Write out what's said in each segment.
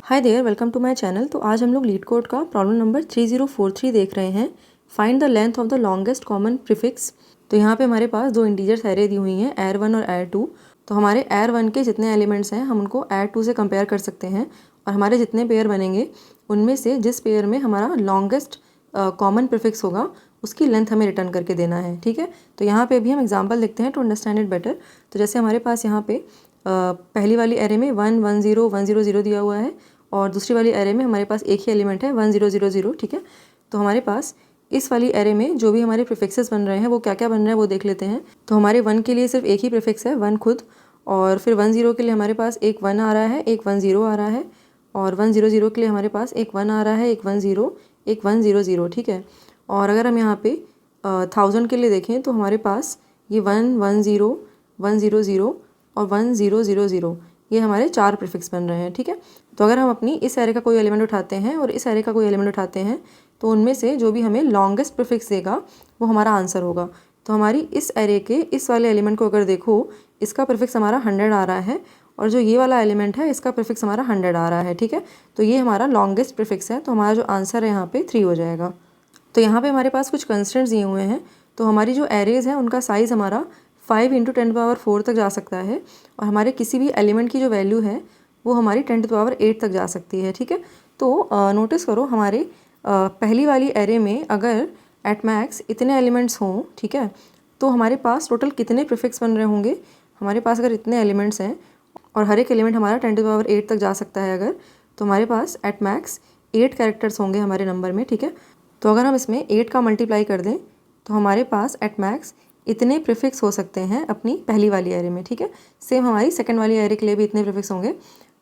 Hi there, welcome to my channel. तो आज हम लोग लीड कोड का प्रॉब्लम नंबर 3043 देख रहे हैं। Find the length of the longest common prefix. तो यहाँ पे हमारे पास दो इंटीजर्स एरे दी हुई हैं, एयर 1 और एयर 2। तो हमारे एयर 1 के जितने एलिमेंट्स हैं हम उनको एयर 2 से कंपेयर कर सकते हैं और हमारे जितने पेयर बनेंगे उनमें से जिस पेयर में हमारा लॉन्गेस्ट कॉमन प्रीफिक्स होगा उसकी लेंथ हमें रिटर्न करके देना है। ठीक है, तो यहाँ पे भी हम एग्जांपल लिखते हैं टू अंडरस्टैंड इट बेटर। तो जैसे हमारे पास यहाँ पे पहली वाली एरे में 1 1 0 1 0 0 दिया हुआ है और दूसरी वाली एरे में हमारे पास एक ही एलिमेंट है 1 0 0 0। ठीक है, तो हमारे पास इस वाली एरे में जो भी हमारे प्रीफिक्सेस बन रहे हैं वो क्या क्या बन रहे हैं वो देख लेते हैं। तो हमारे 1 के लिए सिर्फ एक ही प्रीफिक्स है 1 खुद, और फिर 1 0 के लिए हमारे पास एक 1 आ रहा है, एक 1 0 आ रहा है, और 1 0 0 के लिए हमारे पास एक 1 आ रहा है, एक 1 0, एक 1 0 0। ठीक है, और अगर हम यहाँ पे 1000 के लिए देखें तो हमारे पास ये 1 1 0 1 0 0 और 1 0 0 0 ये हमारे चार प्रीफिक्स बन रहे हैं। ठीक है, तो अगर हम अपनी इस एरे का कोई एलिमेंट उठाते हैं और इस एरे का कोई एलिमेंट उठाते हैं तो उनमें से जो भी हमें लॉन्गेस्ट प्रीफिक्स देगा वो हमारा आंसर होगा। तो हमारी इस एरे के इस वाले एलिमेंट को अगर देखो, इसका प्रीफिक्स हमारा 100 आ रहा है और जो ये वाला एलिमेंट है इसका प्रीफिक्स हमारा 100 आ रहा है। ठीक है, तो ये हमारा लॉन्गेस्ट प्रीफिक्स है, तो हमारा जो आंसर है यहाँ पे 3 हो जाएगा। तो यहाँ पे हमारे पास कुछ कंस्ट्रेंट्स दिए हुए हैं। तो हमारी जो एरेज़ हैं उनका साइज़ हमारा 5 × 10⁴ तक जा सकता है और हमारे किसी भी एलिमेंट की जो वैल्यू है वो हमारी 10⁸ तक जा सकती है। ठीक है, तो नोटिस करो हमारे पहली वाली एरे में अगर एट मैक्स इतने एलिमेंट्स हों, ठीक है, तो हमारे पास टोटल कितने प्रीफिक्स बन रहे होंगे। हमारे पास अगर इतने एलिमेंट्स हैं और हर एक एलिमेंट हमारा 10⁸ तक जा सकता है अगर, तो हमारे पास एट मैक्स 8 कैरेक्टर्स होंगे हमारे नंबर में। ठीक है, तो अगर हम इसमें 8 का मल्टीप्लाई कर दें तो हमारे पास एट मैक्स इतने प्रीफिक्स हो सकते हैं अपनी पहली वाली एरे में। ठीक है, सेम हमारी सेकंड वाली एरे के लिए भी इतने प्रीफिक्स होंगे।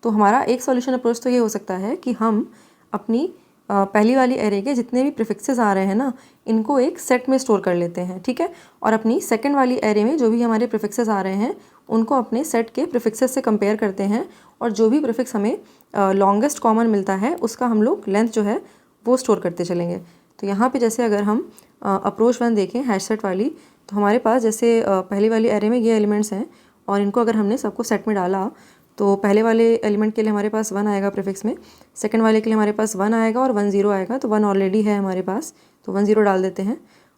तो हमारा एक सॉल्यूशन अप्रोच तो ये हो सकता है कि हम अपनी पहली वाली एरे के जितने भी प्रीफिक्सेस आ रहे हैं ना इनको एक सेट में स्टोर कर लेते हैं। ठीक है, और अपनी सेकंड वाली एरे में जो भी हमारे प्रीफिक्सेस आ रहे हैं उनको अपने सेट के प्रीफिक्सेस से कंपेयर करते हैं और जो भी प्रीफिक्स हमें लॉन्गेस्ट कॉमन मिलता है उसका हम लोग लेंथ जो है वो स्टोर करते चलेंगे। तो यहाँ पे जैसे अगर हम अप्रोच 1 देखें हैश सेट वाली, तो हमारे पास जैसे पहली वाली एरे में ये एलिमेंट्स हैं और इनको अगर हमने सबको सेट में डाला तो पहले वाले एलिमेंट के लिए हमारे पास 1 आएगा प्रीफिक्स में, सेकंड वाले के लिए हमारे पास 1 आएगा और 1 0 आएगा। तो 1 ऑलरेडी है हमारे पास तो 1 0 डाल देते हैं,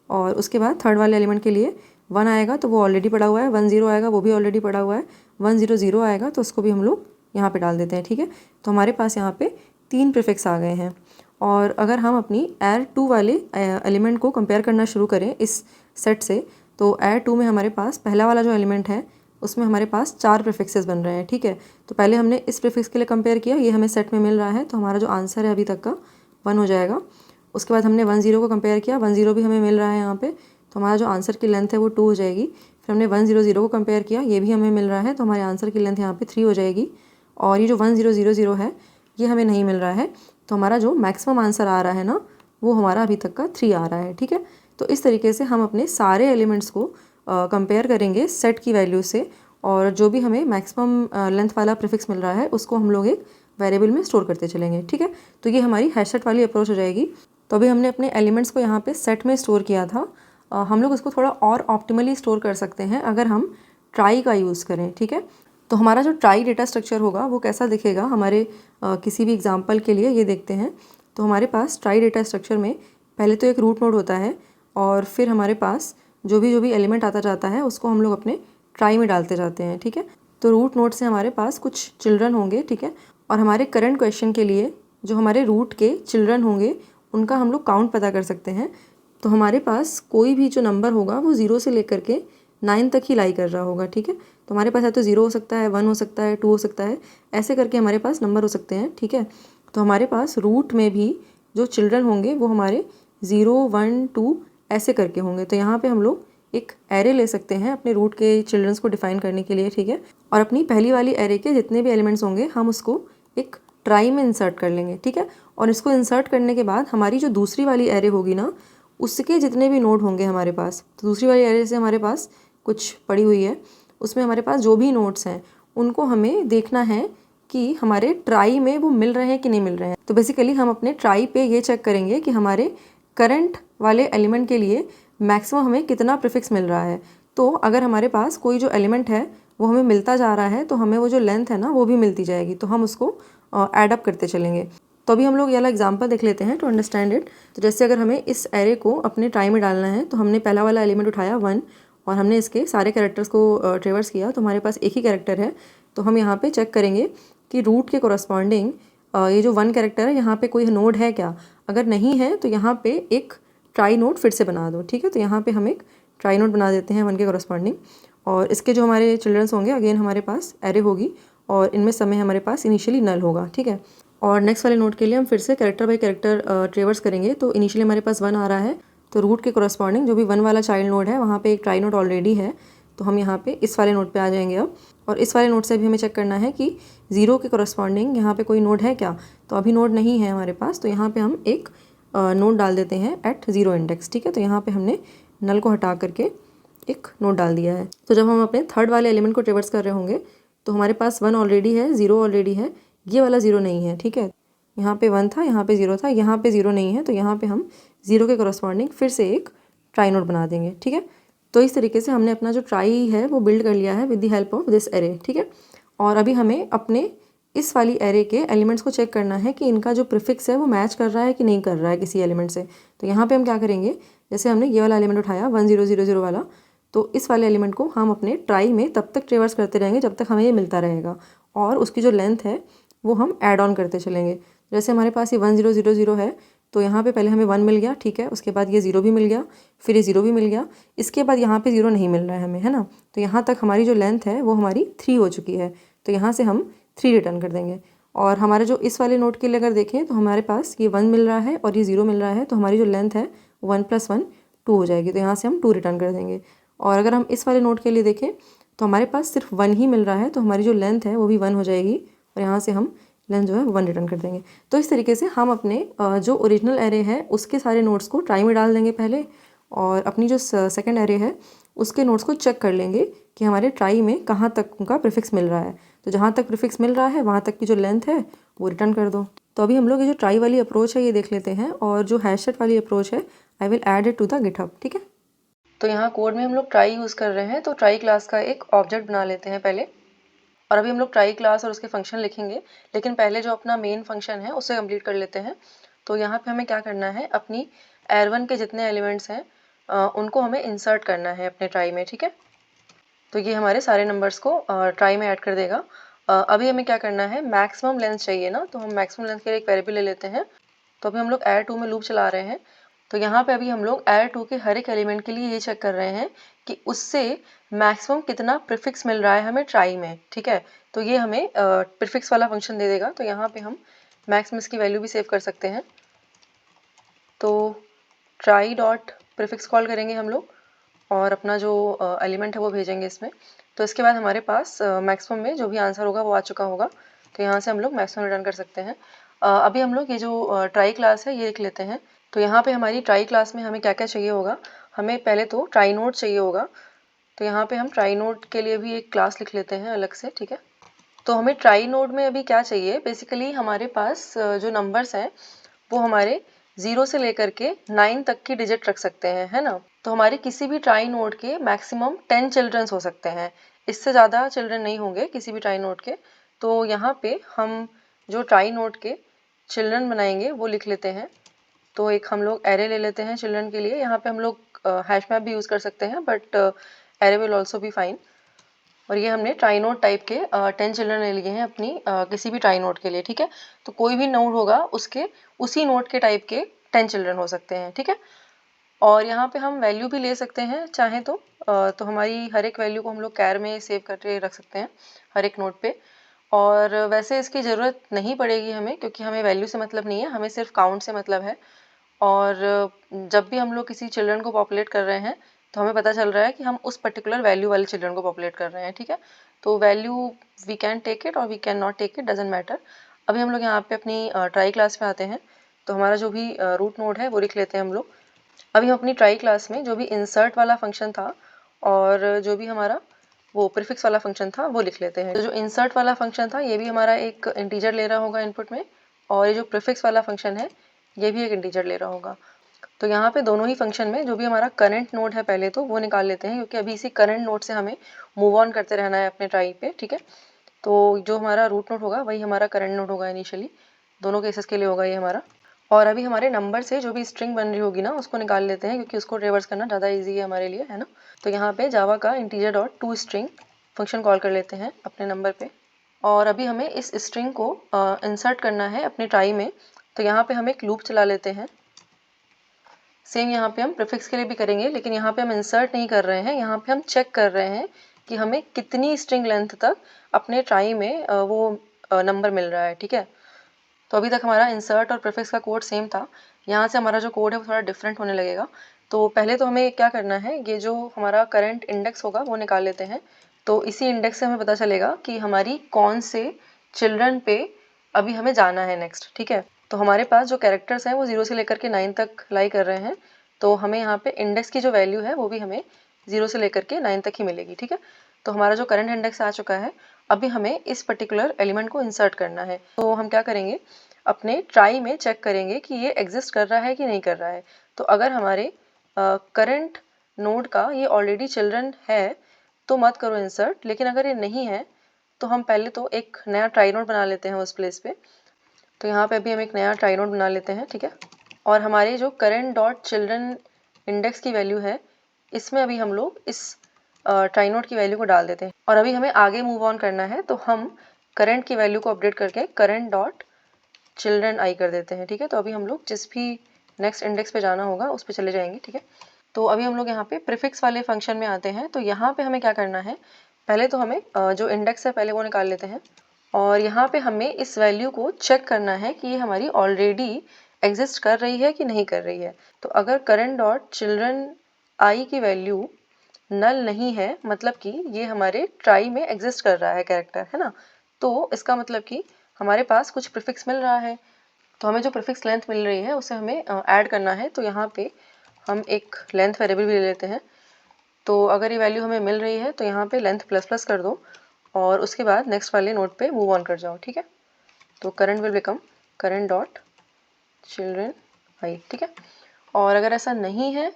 और उसके बाद थर्ड वाले एलिमेंट के लिए 1 आएगा तो वो ऑलरेडी पड़ा हुआ है, 1 0 आएगा वो भी ऑलरेडी पड़ा हुआ है, 1 0 0 आएगा तो उसको भी हम लोग यहाँ पर डाल देते हैं। ठीक है, तो हमारे पास यहाँ पर 3 प्रीफिक्स आ गए हैं। और अगर हम अपनी एयर 2 वाले एलिमेंट को कंपेयर करना शुरू करें इस सेट से, तो एयर 2 में हमारे पास पहला वाला जो एलिमेंट है उसमें हमारे पास 4 प्रीफिक्सेस बन रहे हैं। ठीक है, तो पहले हमने इस प्रीफिक्स के लिए कंपेयर किया, ये हमें सेट में मिल रहा है तो हमारा जो आंसर है अभी तक का 1 हो जाएगा। उसके बाद हमने 1 0 को कंपेयर किया, 1 0 भी हमें मिल रहा है यहाँ पे, तो हमारा जो आंसर की लेंथ है वो 2 हो जाएगी। फिर हमने 1 0 0 को कंपेयर किया, ये भी हमें मिल रहा है तो हमारे आंसर की लेंथ यहाँ पर 3 हो जाएगी। और ये जो 1 0 0 0 है ये हमें नहीं मिल रहा है, तो हमारा जो मैक्सिमम आंसर आ रहा है ना वो हमारा अभी तक का 3 आ रहा है। ठीक है, तो इस तरीके से हम अपने सारे एलिमेंट्स को कंपेयर करेंगे सेट की वैल्यू से, और जो भी हमें मैक्सिमम लेंथ वाला प्रीफिक्स मिल रहा है उसको हम लोग एक वेरिएबल में स्टोर करते चलेंगे। ठीक है, तो ये हमारी हैश सेट वाली अप्रोच हो जाएगी। तो अभी हमने अपने एलिमेंट्स को यहाँ पे सेट में स्टोर किया था, हम लोग उसको थोड़ा और ऑप्टिमली स्टोर कर सकते हैं अगर हम ट्राई का यूज़ करें। ठीक है, तो हमारा जो ट्राई डेटा स्ट्रक्चर होगा वो कैसा दिखेगा हमारे किसी भी एग्जाम्पल के लिए ये देखते हैं। तो हमारे पास ट्राई डेटा स्ट्रक्चर में पहले तो एक रूट नोड होता है और फिर हमारे पास जो भी एलिमेंट आता जाता है उसको हम लोग अपने ट्राई में डालते जाते हैं। ठीक है, तो रूट नोड से हमारे पास कुछ चिल्ड्रन होंगे। ठीक है, और हमारे करंट क्वेश्चन के लिए जो हमारे रूट के चिल्ड्रन होंगे उनका हम लोग काउंट पता कर सकते हैं। तो हमारे पास कोई भी जो नंबर होगा वो 0 से लेकर के 9 तक ही लाई कर रहा होगा। ठीक है, तो हमारे पास या तो 0 हो सकता है, 1 हो सकता है, 2 हो सकता है, ऐसे करके हमारे पास नंबर हो सकते हैं। ठीक है, तो हमारे पास रूट में भी जो चिल्ड्रन होंगे वो हमारे 0 1 2 ऐसे करके होंगे। तो यहाँ पे हम लोग एक एरे ले सकते हैं अपने रूट के चिल्ड्रंस को डिफाइन करने के लिए। ठीक है, और अपनी पहली वाली एरे के जितने भी एलिमेंट्स होंगे हम उसको एक ट्राई में इंसर्ट कर लेंगे। ठीक है, और इसको इंसर्ट करने के बाद हमारी जो दूसरी वाली एरे होगी ना उसके जितने भी नोड होंगे हमारे पास, तो दूसरी वाली एरे से हमारे पास कुछ पड़ी हुई है, उसमें हमारे पास जो भी नोड्स हैं उनको हमें देखना है कि हमारे ट्राई में वो मिल रहे हैं कि नहीं मिल रहे हैं। तो बेसिकली हम अपने ट्राई पे ये चेक करेंगे कि हमारे करंट वाले एलिमेंट के लिए मैक्सिमम हमें कितना प्रीफिक्स मिल रहा है। तो अगर हमारे पास कोई जो एलिमेंट है वो हमें मिलता जा रहा है तो हमें वो जो लेंथ है ना वो भी मिलती जाएगी, तो हम उसको ऐड अप करते चलेंगे। तो अभी हम लोग ये वाला एग्जाम्पल देख लेते हैं टू अंडरस्टैंड इट। तो जैसे अगर हमें इस एरे को अपने ट्राई में डालना है, तो हमने पहला वाला एलिमेंट उठाया 1 और हमने इसके सारे कैरेक्टर्स को ट्रेवर्स किया, तो हमारे पास एक ही कैरेक्टर है। तो हम यहाँ पे चेक करेंगे कि रूट के कोरस्पॉन्डिंग ये जो 1 कैरेक्टर है यहाँ पे कोई नोड है क्या। अगर नहीं है तो यहाँ पे एक ट्राई नोड फिर से बना दो, ठीक है। तो यहाँ पे हम एक ट्राई नोड बना देते हैं 1 के कोरस्पॉन्डिंग, और इसके जो हमारे चिल्ड्रंस होंगे अगेन हमारे पास एरे होगी और इनमें समय हमारे पास इनिशियली नल होगा, ठीक है। और नेक्स्ट वाले नोड के लिए हम फिर से कैरेक्टर बाय कैरेक्टर ट्रेवर्स करेंगे। तो इनिशियली हमारे पास 1 आ रहा है, तो रूट के कोरस्पॉन्डिंग जो भी 1 वाला चाइल्ड नोड है वहाँ पे एक ट्राई नोड ऑलरेडी है, तो हम यहाँ पे इस वाले नोड पे आ जाएंगे अब। और इस वाले नोड से भी हमें चेक करना है कि 0 के कोरस्पॉन्डिंग यहाँ पे कोई नोड है क्या। तो अभी नोड नहीं है हमारे पास, तो यहाँ पे हम एक नोड डाल देते हैं एट 0 इंडेक्स, ठीक है। तो यहाँ पे हमने नल को हटा करके एक नोड डाल दिया है। तो जब हम अपने थर्ड वाले एलिमेंट को ट्रेवर्स कर रहे होंगे तो हमारे पास 1 ऑलरेडी है, 0 ऑलरेडी है, ये वाला 0 नहीं है, ठीक है। यहाँ पे 1 था, यहाँ पे 0 था, यहाँ पे 0 नहीं है, तो यहाँ पे हम 0 के कोरस्पॉन्डिंग फिर से एक ट्राई नोड बना देंगे, ठीक है। तो इस तरीके से हमने अपना जो ट्राई है वो बिल्ड कर लिया है with the help of this array, ठीक है। और अभी हमें अपने इस वाली एरे के एलिमेंट्स को चेक करना है कि इनका जो प्रीफिक्स है वो मैच कर रहा है कि नहीं कर रहा है किसी एलिमेंट से। तो यहाँ पे हम क्या करेंगे, जैसे हमने ये वाला एलिमेंट उठाया 1 0 0 0 वाला, तो इस वाले एलिमेंट को हम अपने ट्राई में तब तक ट्रेवर्स करते रहेंगे जब तक हमें ये मिलता रहेगा, और उसकी जो लेंथ है वो हम ऐड ऑन करते चलेंगे। जैसे हमारे पास ये 1 0 0 0 है, तो यहाँ पे पहले हमें 1 मिल गया, ठीक है। उसके बाद ये 0 भी मिल गया, फिर ये 0 भी मिल गया, इसके बाद यहाँ पे 0 नहीं मिल रहा है हमें, है ना। तो यहाँ तक हमारी जो लेंथ है वो हमारी 3 हो चुकी है, तो यहाँ से हम 3 रिटर्न कर देंगे। और हमारे जो इस वाले नोट के लिए अगर देखें तो हमारे पास ये 1 मिल रहा है और ये 0 मिल रहा है, तो हमारी जो लेंथ है 1 + 1 2 हो जाएगी, तो यहाँ से हम 2 रिटर्न कर देंगे। और अगर हम इस वाले नोट के लिए देखें तो हमारे पास सिर्फ 1 ही मिल रहा है, तो हमारी जो लेंथ है वो भी 1 हो जाएगी, और यहाँ से हम लेंथ जो है 1 रिटर्न कर देंगे। तो इस तरीके से हम अपने जो ओरिजिनल एरे है उसके सारे नोट्स को ट्राई में डाल देंगे पहले, और अपनी जो सेकंड एरे है उसके नोट्स को चेक कर लेंगे कि हमारे ट्राई में कहाँ तक उनका प्रीफिक्स मिल रहा है। तो जहाँ तक प्रीफिक्स मिल रहा है वहाँ तक की जो लेंथ है वो रिटर्न कर दो। तो अभी हम लोग ये जो ट्राई वाली अप्रोच है ये देख लेते हैं, और जो हैशसेट वाली अप्रोच है I will add it to the GitHub, ठीक है। तो यहाँ कोड में हम लोग ट्राई यूज़ कर रहे हैं, तो ट्राई क्लास का एक ऑब्जेक्ट बना लेते हैं पहले, और अभी हम लोग ट्राई क्लास और उसके फंक्शन लिखेंगे, लेकिन पहले जो अपना मेन फंक्शन है उसे कंप्लीट कर लेते हैं। तो यहाँ पे हमें क्या करना है, अपनी एयर1 के जितने एलिमेंट्स हैं उनको हमें इंसर्ट करना है अपने ट्राई में, ठीक है। तो ये हमारे सारे नंबर्स को ट्राई में ऐड कर देगा। अभी हमें क्या करना है, मैक्सिमम लेंथ चाहिए ना, तो हम मैक्सिमम लेंथ के लिए एक वेरिएबल ले लेते हैं। तो अभी हम लोग एयर 2 में लूप चला रहे हैं, तो यहाँ पे अभी हम लोग एयर 2 के हर एक एलिमेंट के लिए ये चेक कर रहे हैं कि उससे मैक्सिमम कितना प्रीफिक्स मिल रहा है हमें ट्राई में, ठीक है। तो ये हमें प्रीफिक्स वाला फंक्शन दे देगा, तो यहाँ पे हम मैक्सिमम की वैल्यू भी सेव कर सकते हैं। तो ट्राई डॉट प्रीफिक्स कॉल करेंगे हम लोग, और अपना जो एलिमेंट है वो भेजेंगे इसमें। तो इसके बाद हमारे पास मैक्सिमम में जो भी आंसर होगा वो आ चुका होगा, तो यहाँ से हम लोग मैक्सिमम रिटर्न कर सकते हैं। अभी हम लोग ये जो ट्राई क्लास है ये लिख लेते हैं। तो यहाँ पे हमारी ट्राई क्लास में हमें क्या क्या चाहिए होगा, हमें पहले तो ट्राई नोड चाहिए होगा, तो यहाँ पे हम ट्राई नोड के लिए भी एक क्लास लिख लेते हैं अलग से, ठीक है। तो हमें ट्राई नोड में अभी क्या चाहिए, बेसिकली हमारे पास जो नंबर्स हैं वो हमारे 0 से लेकर के 9 तक की डिजिट रख सकते हैं, है ना। तो हमारे किसी भी ट्राई नोड के मैक्सिमम 10 चिल्ड्रंस हो सकते हैं, इससे ज़्यादा चिल्ड्रन नहीं होंगे किसी भी ट्राई नोड के। तो यहाँ पे हम जो ट्राई नोड के चिल्ड्रन बनाएंगे वो लिख लेते हैं। तो एक हम लोग एरे ले लेते हैं चिल्ड्रन के लिए, यहाँ पे हम लोग हैश मैप भी यूज़ कर सकते हैं, but array will also be fine. और ये हमने ट्राई नोड टाइप के 10 चिल्ड्रन ले लिए हैं अपनी किसी भी ट्राई नोड के लिए, ठीक है। तो कोई भी नोड होगा उसके उसी नोड के टाइप के 10 चिल्ड्रन हो सकते हैं, ठीक है। और यहाँ पे हम वैल्यू भी ले सकते हैं चाहे तो हमारी हर एक वैल्यू को हम लोग कैर में सेव करके रख सकते हैं हर एक नोड पे। और वैसे इसकी ज़रूरत नहीं पड़ेगी हमें, क्योंकि हमें वैल्यू से मतलब नहीं है, हमें सिर्फ काउंट से मतलब है। और जब भी हम लोग किसी चिल्ड्रन को पॉपुलेट कर रहे हैं तो हमें पता चल रहा है कि हम उस पर्टिकुलर वैल्यू वाले चिल्ड्रन को पॉपुलेट कर रहे हैं, ठीक है। तो value we can take it और we can not take it, doesn't matter. अभी हम लोग यहाँ पे अपनी ट्राई क्लास पे आते हैं, तो हमारा जो भी रूट नोड है वो लिख लेते हैं हम लोग। अभी हम अपनी ट्राई क्लास में जो भी इंसर्ट वाला फंक्शन था और जो भी हमारा वो प्रीफिक्स वाला फंक्शन था वो लिख लेते हैं। तो जो इंसर्ट वाला फंक्शन था ये भी हमारा एक इंटीजर ले रहा होगा इनपुट में, और ये जो प्रीफिक्स वाला फंक्शन है ये भी एक इंटीजर ले रहा होगा। तो यहाँ पे दोनों ही फंक्शन में जो भी हमारा करंट नोड है पहले तो वो निकाल लेते हैं, क्योंकि अभी इसी करंट नोड से हमें मूव ऑन करते रहना है अपने ट्राई पे, ठीक है। तो जो हमारा रूट नोड होगा वही हमारा करंट नोड होगा इनिशियली, दोनों केसेस के लिए होगा ये हमारा। और अभी हमारे नंबर से जो भी स्ट्रिंग बन रही होगी ना उसको निकाल लेते हैं, क्योंकि उसको रिवर्स करना ज़्यादा ईजी है हमारे लिए, है ना। तो यहाँ पे जावा का integer dot to string function call कर लेते हैं अपने नंबर पे, और अभी हमें इस स्ट्रिंग को इंसर्ट करना है अपनी ट्राई में। तो यहाँ पे हम एक लूप चला लेते हैं। सेम यहाँ पे हम प्रीफिक्स के लिए भी करेंगे, लेकिन यहाँ पे हम इंसर्ट नहीं कर रहे हैं, यहाँ पे हम चेक कर रहे हैं कि हमें कितनी स्ट्रिंग लेंथ तक अपने ट्राई में वो नंबर मिल रहा है, ठीक है। तो अभी तक हमारा इंसर्ट और प्रीफिक्स का कोड सेम था, यहाँ से हमारा जो कोड है वो थोड़ा डिफरेंट होने लगेगा। तो पहले तो हमें क्या करना है, ये जो हमारा करंट इंडेक्स होगा वो निकाल लेते हैं। तो इसी इंडेक्स से हमें पता चलेगा कि हमारी कौन से चिल्ड्रन पे अभी हमें जाना है नेक्स्ट, ठीक है। तो हमारे पास जो कैरेक्टर्स हैं वो 0 से लेकर के 9 तक लाई कर रहे हैं, तो हमें यहाँ पे इंडेक्स की जो वैल्यू है वो भी हमें 0 से लेकर के 9 तक ही मिलेगी, ठीक है। तो हमारा जो करंट इंडेक्स आ चुका है, अभी हमें इस पर्टिकुलर एलिमेंट को इंसर्ट करना है। तो हम क्या करेंगे, अपने ट्राई में चेक करेंगे कि ये एग्जिस्ट कर रहा है कि नहीं कर रहा है। तो अगर हमारे करंट नोड का ये ऑलरेडी चिल्ड्रन है तो मत करो इंसर्ट, लेकिन अगर ये नहीं है तो हम पहले तो एक नया ट्राई नोड बना लेते हैं उस प्लेस पे। तो यहाँ पे अभी हम एक नया ट्राई नोड बना लेते हैं, ठीक है। और हमारे जो करंट डॉट चिल्ड्रन इंडेक्स की वैल्यू है, इसमें अभी हम लोग इस ट्राई नोड की वैल्यू को डाल देते हैं। और अभी हमें आगे मूव ऑन करना है, तो हम करंट की वैल्यू को अपडेट करके करंट डॉट चिल्ड्रन आई कर देते हैं, ठीक है। तो अभी हम लोग जिस भी नेक्स्ट इंडेक्स पे जाना होगा उस पर चले जाएंगे, ठीक है। तो अभी हम लोग यहाँ पे प्रीफिक्स वाले फंक्शन में आते हैं। तो यहाँ पे हमें क्या करना है, पहले तो हमें जो इंडेक्स है पहले वो निकाल लेते हैं, और यहाँ पे हमें इस वैल्यू को चेक करना है कि ये हमारी ऑलरेडी एग्जिस्ट कर रही है कि नहीं कर रही है। तो अगर करंट डॉट चिल्ड्रन आई की वैल्यू नल नहीं है, मतलब कि ये हमारे ट्राई में एग्जिस्ट कर रहा है कैरेक्टर, है ना। तो इसका मतलब कि हमारे पास कुछ प्रीफिक्स मिल रहा है, तो हमें जो प्रीफिक्स लेंथ मिल रही है उसे हमें ऐड करना है। तो यहाँ पे हम एक लेंथ वेरिएबल भी ले लेते हैं। तो अगर ये वैल्यू हमें मिल रही है तो यहाँ पे लेंथ प्लस प्लस कर दो, और उसके बाद नेक्स्ट वाले नोड पे मूव ऑन कर जाओ, ठीक है। तो current will become current dot children I, ठीक है। और अगर ऐसा नहीं है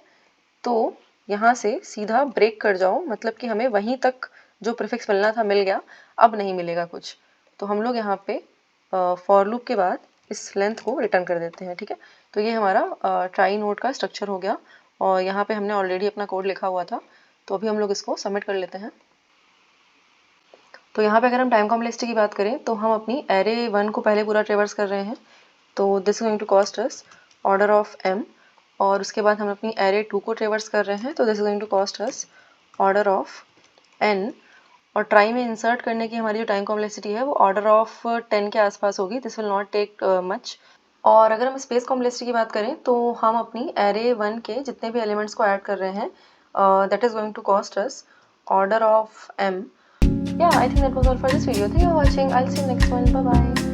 तो यहाँ से सीधा ब्रेक कर जाओ, मतलब कि हमें वहीं तक जो प्रीफिक्स मिलना था मिल गया, अब नहीं मिलेगा कुछ। तो हम लोग यहाँ पे फॉर लूप के बाद इस लेंथ को रिटर्न कर देते हैं, ठीक है। तो ये हमारा ट्राई नोड का स्ट्रक्चर हो गया, और यहाँ पे हमने ऑलरेडी अपना कोड लिखा हुआ था। तो अभी हम लोग इसको सबमिट कर लेते हैं। तो यहाँ पे अगर हम टाइम कॉम्प्लेक्सिटी की बात करें तो हम अपनी एरे 1 को पहले पूरा ट्रेवर्स कर रहे हैं, तो this is going to cost us order of m। और उसके बाद हम अपनी एरे 2 को ट्रेवर्स कर रहे हैं, तो this is going to cost us order of n। और ट्राई में इंसर्ट करने की हमारी जो टाइम कॉम्प्लेक्सिटी है वो ऑर्डर ऑफ 10 के आसपास होगी, this will not take much. और अगर हम स्पेस कॉम्प्लेक्सिटी की बात करें तो हम अपनी एरे 1 के जितने भी एलिमेंट्स को ऐड कर रहे हैं, that is going to cost us order of m। Yeah, I think that was all for this video. Thank you for watching. I'll see you next one. Bye bye.